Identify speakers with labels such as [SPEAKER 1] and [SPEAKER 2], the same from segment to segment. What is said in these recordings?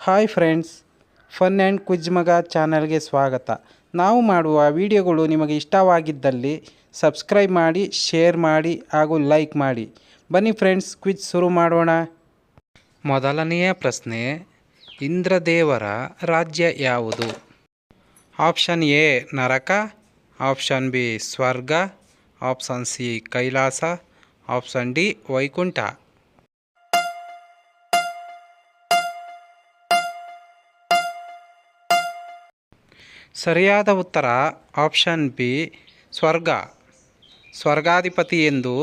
[SPEAKER 1] Hi friends, fun and quiz ಮಗ ಚಾನಲ್ಗೆ ಸ್ವಾಗತ. ನಾವು ಮಾಡುವ ವಿಡಿಯೋಗಳು ನಿಮಗೆ ಇಷ್ಟವಾಗಿದ್ದಲ್ಲಿ ಸಬ್ಸ್ಕ್ರೈಬ್ ಮಾಡಿ, ಶೇರ್ ಮಾಡಿ ಹಾಗೂ ಲೈಕ್ ಮಾಡಿ. ಬನ್ನಿ ಫ್ರೆಂಡ್ಸ್, ಕ್ವಿಜ್ ಶುರು ಮಾಡೋಣ. ಮೊದಲನೆಯ ಪ್ರಶ್ನೆ, ಇಂದ್ರದೇವರ ರಾಜ್ಯ ಯಾವುದು? ಆಪ್ಷನ್ ಎ ನರಕ, ಆಪ್ಷನ್ ಬಿ ಸ್ವರ್ಗ, option C Kailasa, option D Vaikuntha. ಸರಿಯಾದ ಉತ್ತರ ಆಪ್ಷನ್ ಬಿ ಸ್ವರ್ಗ. ಸ್ವರ್ಗಾಧಿಪತಿ ಎಂದು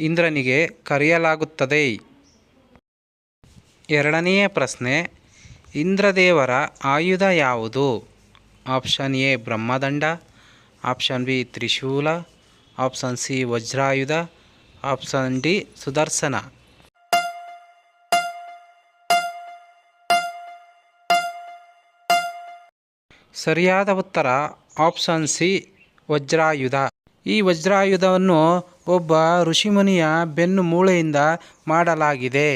[SPEAKER 1] ಇಂದ್ರನಿಗೆ ಕರೆಯಲಾಗುತ್ತದೆ. ಎರಡನೆಯ ಪ್ರಶ್ನೆ, ಇಂದ್ರದೇವರ ಆಯುಧ ಯಾವುದು? ಆಪ್ಷನ್ ಎ ಬ್ರಹ್ಮದಂಡ, ಆಪ್ಷನ್ ಬಿ ತ್ರಿಶೂಲ, ಆಪ್ಷನ್ ಸಿ ವಜ್ರಾಯುಧ, ಆಪ್ಷನ್ ಡಿ ಸುದರ್ಶನ. ಸರಿಯಾದ ಉತ್ತರ ಆಪ್ಷನ್ ಸಿ ವಜ್ರಾಯುಧ. ಈ ವಜ್ರಾಯುಧವನ್ನು ಒಬ್ಬ ಋಷಿಮುನಿಯ ಬೆನ್ನು ಮೂಳೆಯಿಂದ ಮಾಡಲಾಗಿದೆ.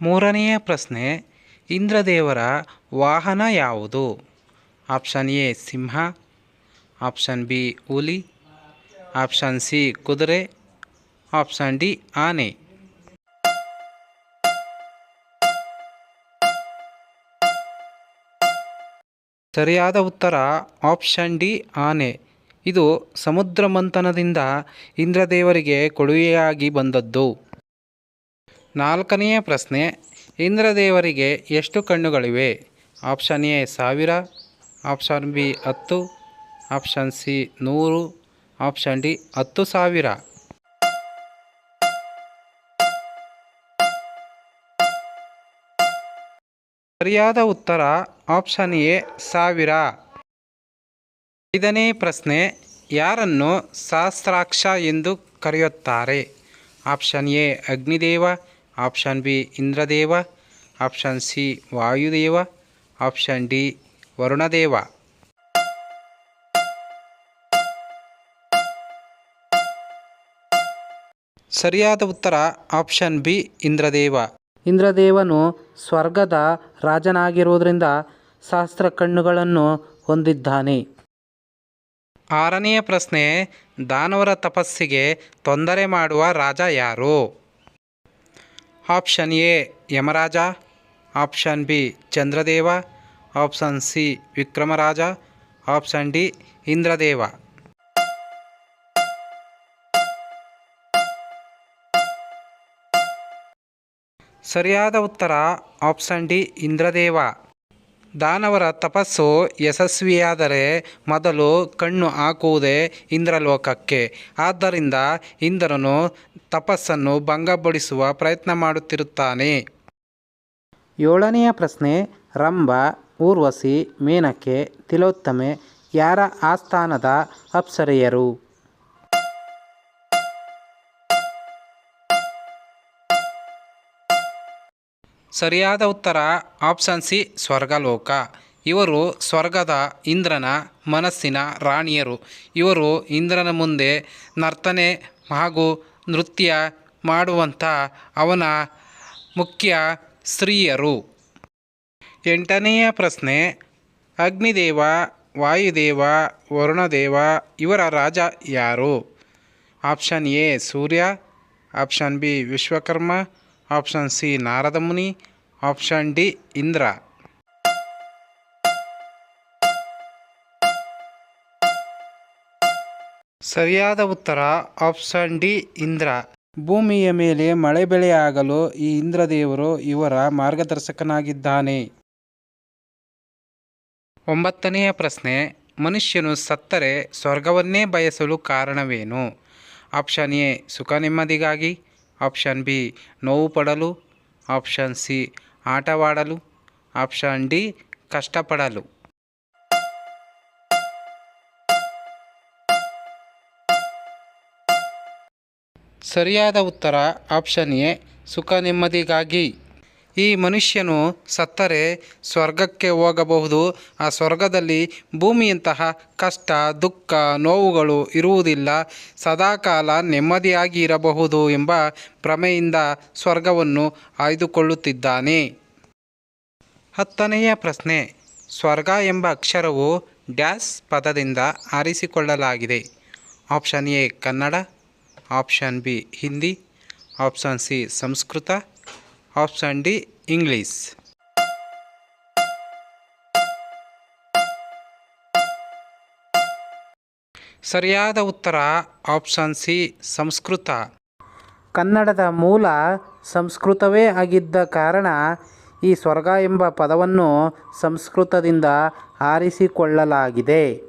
[SPEAKER 1] ಮೂರನೆಯ ಪ್ರಶ್ನೆ, ಇಂದ್ರದೇವರ ವಾಹನ ಯಾವುದು? Option A Simha, option B ಹುಲಿ, ಆಪ್ಷನ್ ಸಿ ಕುದುರೆ, ಆಪ್ಷನ್ ಡಿ ಆನೆ. ಸರಿಯಾದ ಉತ್ತರ ಆಪ್ಷನ್ ಡಿ ಆನೆ. ಇದು ಸಮುದ್ರ ಮಂಥನದಿಂದ ಇಂದ್ರದೇವರಿಗೆ ಕೊಡುಗೆಯಾಗಿ ಬಂದದ್ದು. ನಾಲ್ಕನೆಯ ಪ್ರಶ್ನೆ, ಇಂದ್ರದೇವರಿಗೆ ಎಷ್ಟು ಕಣ್ಣುಗಳಿವೆ? Option A 1000, option B 10, option C 100, option D 10,000. ಸರಿಯಾದ ಉತ್ತರ ಆಪ್ಷನ್ ಎ 1000. ಐದನೇ ಪ್ರಶ್ನೆ, ಯಾರನ್ನು ಸಹಸ್ರಾಕ್ಷ ಎಂದು ಕರೆಯುತ್ತಾರೆ? Option A Agnideva, option B Indradeva, option C Vayudeva, option D Varunadeva. ಸರಿಯಾದ ಉತ್ತರ ಆಪ್ಷನ್ ಬಿ ಇಂದ್ರದೇವ. ಇಂದ್ರದೇವನು ಸ್ವರ್ಗದ ರಾಜನಾಗಿರುವುದರಿಂದ ಸಹಸ್ರ ಕಣ್ಣುಗಳನ್ನು ಹೊಂದಿದ್ದಾನೆ. ಆರನೆಯ ಪ್ರಶ್ನೆ, ದಾನವರ ತಪಸ್ಸಿಗೆ ತೊಂದರೆ ಮಾಡುವ ರಾಜ ಯಾರು? Option A Yamaraja, option B Chandradeva, option C Vikramaraja, option D Indradeva. ಸರಿಯಾದ ಉತ್ತರ ಆಪ್ಷನ್ ಡಿ ಇಂದ್ರದೇವ. ದಾನವರ ತಪಸ್ಸು ಯಶಸ್ವಿಯಾದರೆ ಮೊದಲು ಕಣ್ಣು ಹಾಕುವುದೇ ಇಂದ್ರಲೋಕಕ್ಕೆ. ಆದ್ದರಿಂದ ಇಂದ್ರನು ತಪಸ್ಸನ್ನು ಭಂಗಪಡಿಸುವ ಪ್ರಯತ್ನ ಮಾಡುತ್ತಿರುತ್ತಾನೆ. ಏಳನೆಯ ಪ್ರಶ್ನೆ, ರಂಭ, ಊರ್ವಶಿ, ಮೇನಕೆ, ತಿಲೋತ್ತಮೆ ಯಾರ ಆಸ್ಥಾನದ ಅಪ್ಸರೆಯರು? ಸರಿಯಾದ ಉತ್ತರ ಆಪ್ಷನ್ ಸಿ ಸ್ವರ್ಗಲೋಕ. ಇವರು ಸ್ವರ್ಗದ ಇಂದ್ರನ ಮನಸ್ಸಿನ ರಾಣಿಯರು. ಇವರು ಇಂದ್ರನ ಮುಂದೆ ನರ್ತನೆ ಹಾಗೂ ನೃತ್ಯ ಮಾಡುವಂಥ ಅವನ ಮುಖ್ಯ ಸ್ತ್ರೀಯರು. ಎಂಟನೆಯ ಪ್ರಶ್ನೆ, ಅಗ್ನಿದೇವ, ವಾಯುದೇವ, ವರುಣದೇವ ಇವರ ರಾಜ ಯಾರು? Option A Surya, option B Vishwakarma, option C Narada Muni, option D Indra. ಸರಿಯಾದ ಉತ್ತರ ಆಪ್ಷನ್ ಡಿ ಇಂದ್ರ. ಭೂಮಿಯ ಮೇಲೆ ಮಳೆ ಬೆಳೆ ಆಗಲು ಈ ಇಂದ್ರದೇವರು ಇವರ ಮಾರ್ಗದರ್ಶಕನಾಗಿದ್ದಾನೆ. ಒಂಬತ್ತನೆಯ ಪ್ರಶ್ನೆ, ಮನುಷ್ಯನು ಸತ್ತರೆ ಸ್ವರ್ಗವನ್ನೇ ಬಯಸಲು ಕಾರಣವೇನು? ಆಪ್ಷನ್ ಎ ಸುಖ ನೆಮ್ಮದಿಗಾಗಿ, ಆಪ್ಷನ್ ಬಿ ನೋವು ಪಡಲು, ಆಪ್ಷನ್ ಸಿ ಆಟವಾಡಲು, ಆಪ್ಷನ್ ಡಿ ಕಷ್ಟಪಡಲು. ಸರಿಯಾದ ಉತ್ತರ ಆಪ್ಷನ್ ಎ ಸುಖ ನೆಮ್ಮದಿಗಾಗಿ. ಈ ಮನುಷ್ಯನು ಸತ್ತರೆ ಸ್ವರ್ಗಕ್ಕೆ ಹೋಗಬಹುದು. ಆ ಸ್ವರ್ಗದಲ್ಲಿ ಭೂಮಿಯಂತಹ ಕಷ್ಟ, ದುಃಖ, ನೋವುಗಳು ಇರುವುದಿಲ್ಲ. ಸದಾಕಾಲ ನೆಮ್ಮದಿಯಾಗಿ ಇರಬಹುದು ಎಂಬ ಭ್ರಮೆಯಿಂದ ಸ್ವರ್ಗವನ್ನು ಆಯ್ದುಕೊಳ್ಳುತ್ತಿದ್ದಾನೆ. 10ನೆಯ ಪ್ರಶ್ನೆ, ಸ್ವರ್ಗ ಎಂಬ ಅಕ್ಷರವು ಡ್ಯಾಶ್ ಪದದಿಂದ ಆರಿಸಿಕೊಳ್ಳಲಾಗಿದೆ? Option A Kannada, option B Hindi, option C Sanskrit, option D English. ಸರಿಯಾದ ಉತ್ತರ ಆಪ್ಷನ್ ಸಿ ಸಂಸ್ಕೃತ. ಕನ್ನಡದ ಮೂಲ ಸಂಸ್ಕೃತವೇ ಆಗಿದ್ದ ಕಾರಣ ಈ ಸ್ವರ್ಗ ಎಂಬ ಪದವನ್ನು ಸಂಸ್ಕೃತದಿಂದ ಆರಿಸಿಕೊಳ್ಳಲಾಗಿದೆ.